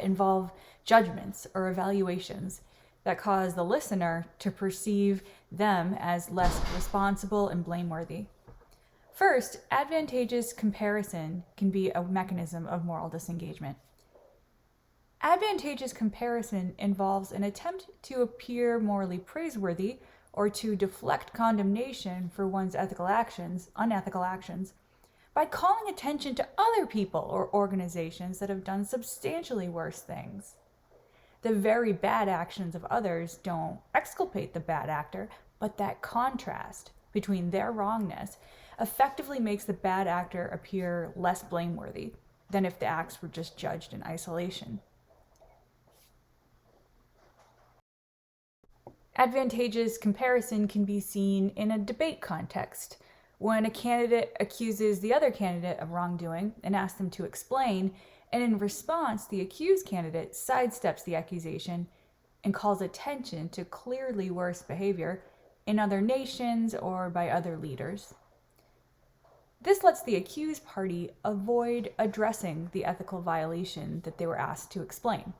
involve judgments or evaluations that cause the listener to perceive them as less responsible and blameworthy. First, advantageous comparison can be a mechanism of moral disengagement. Advantageous comparison involves an attempt to appear morally praiseworthy or to deflect condemnation for one's unethical actions, by calling attention to other people or organizations that have done substantially worse things. The very bad actions of others don't exculpate the bad actor, but that contrast between their wrongness effectively makes the bad actor appear less blameworthy than if the acts were just judged in isolation. Advantageous comparison can be seen in a debate context, when a candidate accuses the other candidate of wrongdoing and asks them to explain, and in response, the accused candidate sidesteps the accusation and calls attention to clearly worse behavior in other nations or by other leaders. This lets the accused party avoid addressing the ethical violation that they were asked to explain.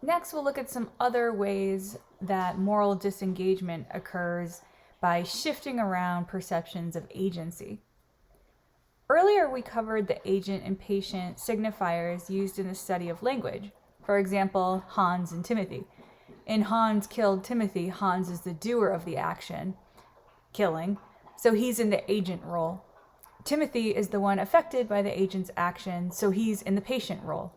Next, we'll look at some other ways that moral disengagement occurs by shifting around perceptions of agency. Earlier, we covered the agent and patient signifiers used in the study of language. For example, Hans and Timothy. In Hans killed Timothy, Hans is the doer of the action, killing, so he's in the agent role. Timothy is the one affected by the agent's action, so he's in the patient role.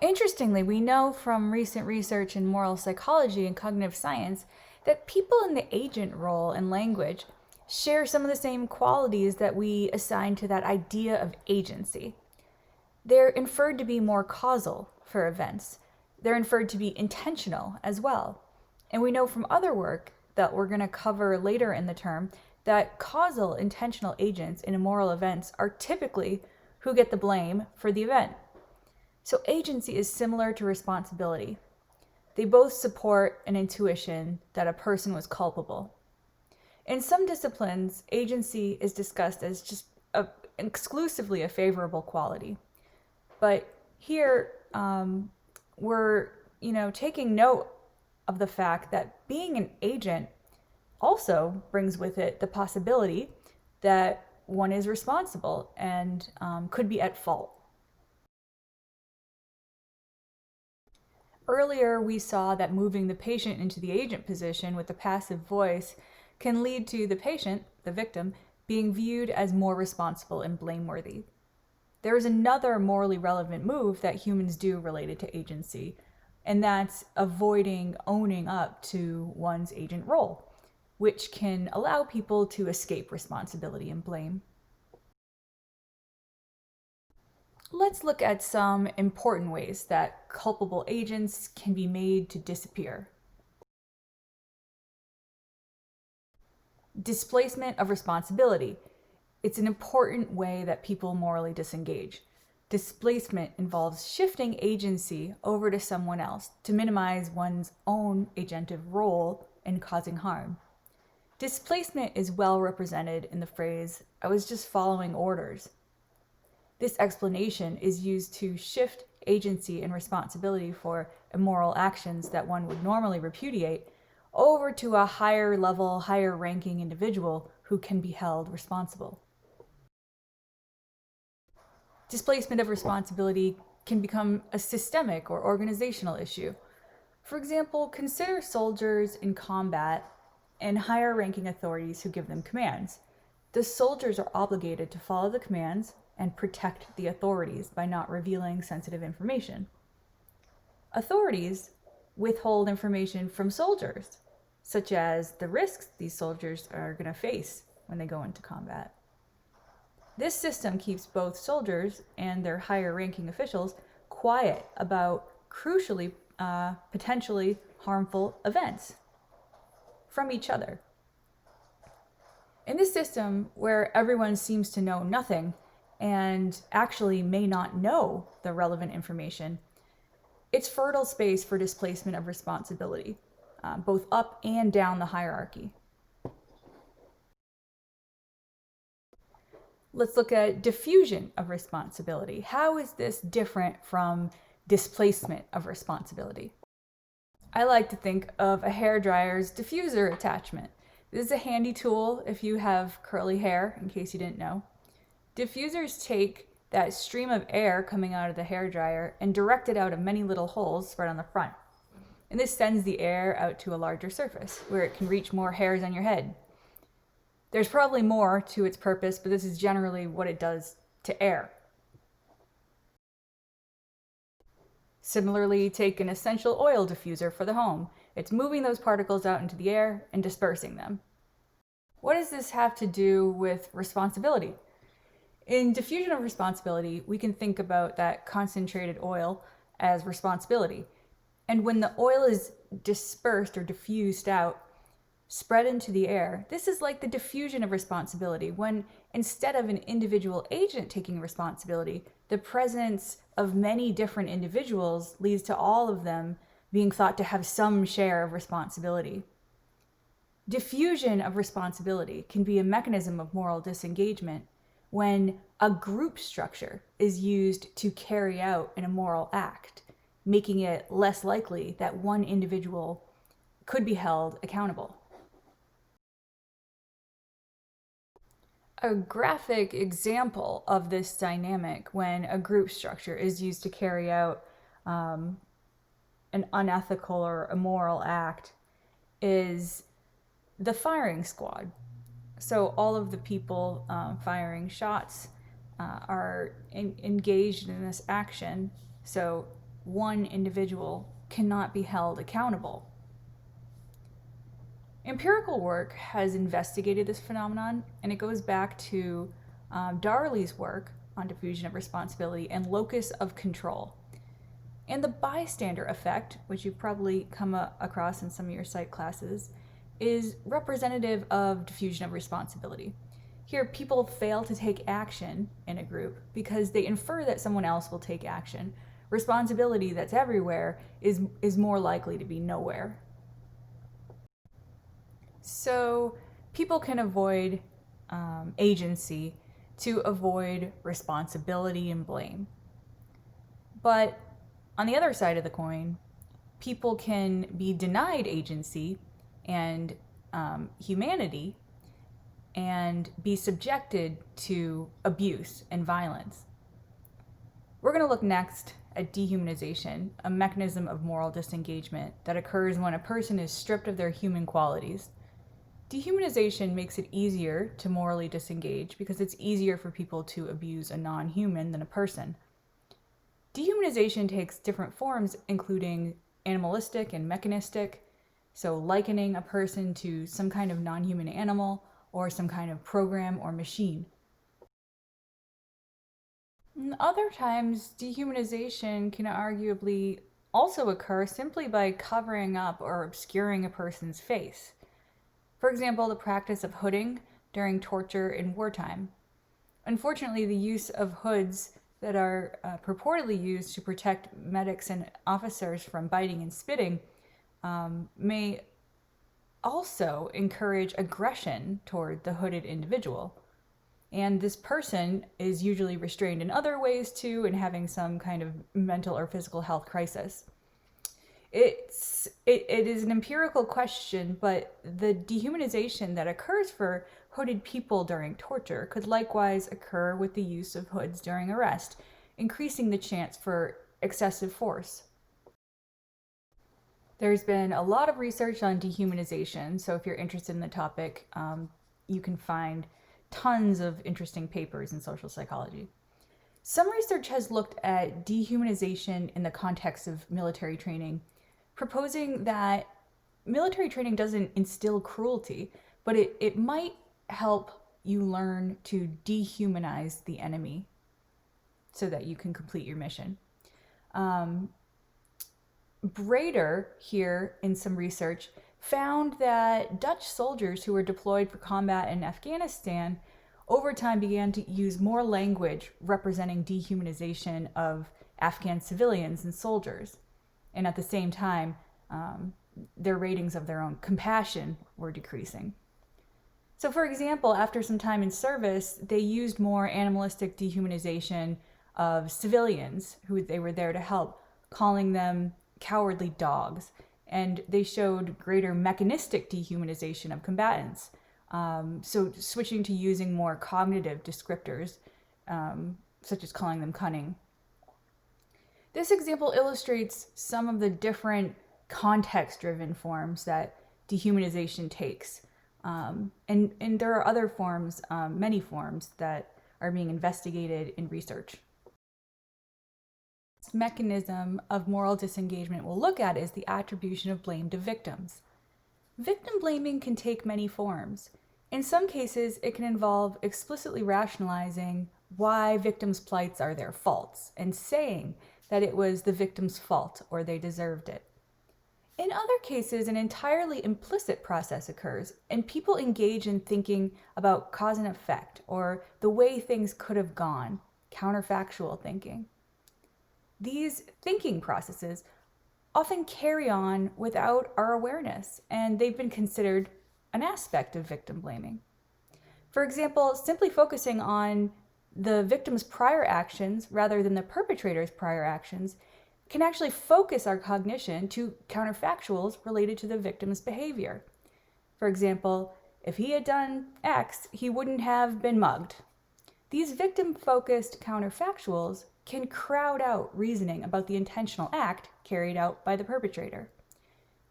Interestingly, we know from recent research in moral psychology and cognitive science that people in the agent role in language share some of the same qualities that we assign to that idea of agency. They're inferred to be more causal for events. They're inferred to be intentional as well. And we know from other work that we're going to cover later in the term that causal intentional agents in immoral events are typically who get the blame for the event. So agency is similar to responsibility. They both support an intuition that a person was culpable. In some disciplines, agency is discussed as just exclusively a favorable quality. But here, we're taking note of the fact that being an agent also brings with it the possibility that one is responsible and could be at fault. Earlier, we saw that moving the patient into the agent position with a passive voice can lead to the patient, the victim, being viewed as more responsible and blameworthy. There is another morally relevant move that humans do related to agency, and that's avoiding owning up to one's agent role, which can allow people to escape responsibility and blame. Let's look at some important ways that culpable agents can be made to disappear. Displacement of responsibility. It's an important way that people morally disengage. Displacement involves shifting agency over to someone else to minimize one's own agentive role in causing harm. Displacement is well represented in the phrase, "I was just following orders." This explanation is used to shift agency and responsibility for immoral actions that one would normally repudiate over to a higher level, higher ranking individual who can be held responsible. Displacement of responsibility can become a systemic or organizational issue. For example, consider soldiers in combat and higher ranking authorities who give them commands. The soldiers are obligated to follow the commands and protect the authorities by not revealing sensitive information. Authorities withhold information from soldiers, such as the risks these soldiers are going to face when they go into combat. This system keeps both soldiers and their higher ranking officials quiet about crucially potentially harmful events from each other. In this system where everyone seems to know nothing and actually may not know the relevant information, it's fertile space for displacement of responsibility, both up and down the hierarchy. Let's look at diffusion of responsibility. How is this different from displacement of responsibility? I like to think of a hairdryer's diffuser attachment. This is a handy tool if you have curly hair, in case you didn't know. Diffusers take that stream of air coming out of the hairdryer and direct it out of many little holes spread on the front. And this sends the air out to a larger surface where it can reach more hairs on your head. There's probably more to its purpose, but this is generally what it does to air. Similarly, take an essential oil diffuser for the home. It's moving those particles out into the air and dispersing them. What does this have to do with responsibility? In diffusion of responsibility, we can think about that concentrated oil as responsibility. And when the oil is dispersed or diffused out, spread into the air, this is like the diffusion of responsibility, when instead of an individual agent taking responsibility, the presence of many different individuals leads to all of them being thought to have some share of responsibility. Diffusion of responsibility can be a mechanism of moral disengagement when a group structure is used to carry out an immoral act, making it less likely that one individual could be held accountable. A graphic example of this dynamic when a group structure is used to carry out an unethical or immoral act is the firing squad. So all of the people firing shots are engaged in this action, so one individual cannot be held accountable. Empirical work has investigated this phenomenon, and it goes back to Darley's work on diffusion of responsibility and locus of control. And the bystander effect, which you've probably come across in some of your psych classes, is representative of diffusion of responsibility. Here, people fail to take action in a group because they infer that someone else will take action. Responsibility that's everywhere is more likely to be nowhere. So people can avoid agency to avoid responsibility and blame. But on the other side of the coin, people can be denied agency and humanity and be subjected to abuse and violence. We're going to look next at dehumanization, a mechanism of moral disengagement that occurs when a person is stripped of their human qualities. Dehumanization makes it easier to morally disengage because it's easier for people to abuse a non-human than a person. Dehumanization takes different forms, including animalistic and mechanistic, so likening a person to some kind of non-human animal or some kind of program or machine. And other times, dehumanization can arguably also occur simply by covering up or obscuring a person's face. For example, the practice of hooding during torture in wartime. Unfortunately, the use of hoods that are purportedly used to protect medics and officers from biting and spitting may also encourage aggression toward the hooded individual. And this person is usually restrained in other ways too and having some kind of mental or physical health crisis. It is an empirical question, but the dehumanization that occurs for hooded people during torture could likewise occur with the use of hoods during arrest, increasing the chance for excessive force. There's been a lot of research on dehumanization, so if you're interested in the topic, you can find tons of interesting papers in social psychology. Some research has looked at dehumanization in the context of military training, proposing that military training doesn't instill cruelty, but it might help you learn to dehumanize the enemy so that you can complete your mission. Brader here in some research found that Dutch soldiers who were deployed for combat in Afghanistan over time began to use more language representing dehumanization of Afghan civilians and soldiers. And at the same time, their ratings of their own compassion were decreasing. So, for example, after some time in service, they used more animalistic dehumanization of civilians who they were there to help, calling them cowardly dogs. And they showed greater mechanistic dehumanization of combatants. So, switching to using more cognitive descriptors, such as calling them cunning. This example illustrates some of the different context-driven forms that dehumanization takes. And there are other forms, many forms, that are being investigated in research. This mechanism of moral disengagement we'll look at is the attribution of blame to victims. Victim blaming can take many forms. In some cases, it can involve explicitly rationalizing why victims' plights are their faults and saying that it was the victim's fault or they deserved it. In other cases, an entirely implicit process occurs, and people engage in thinking about cause and effect or the way things could have gone, counterfactual thinking. These thinking processes often carry on without our awareness, and they've been considered an aspect of victim blaming. For example, simply focusing on the victim's prior actions rather than the perpetrator's prior actions can actually focus our cognition to counterfactuals related to the victim's behavior. For example, if he had done X, he wouldn't have been mugged. These victim-focused counterfactuals can crowd out reasoning about the intentional act carried out by the perpetrator.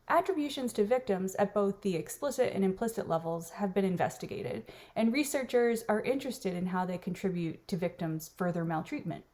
Attributions to victims at both the explicit and implicit levels have been investigated, and researchers are interested in how they contribute to victims' further maltreatment.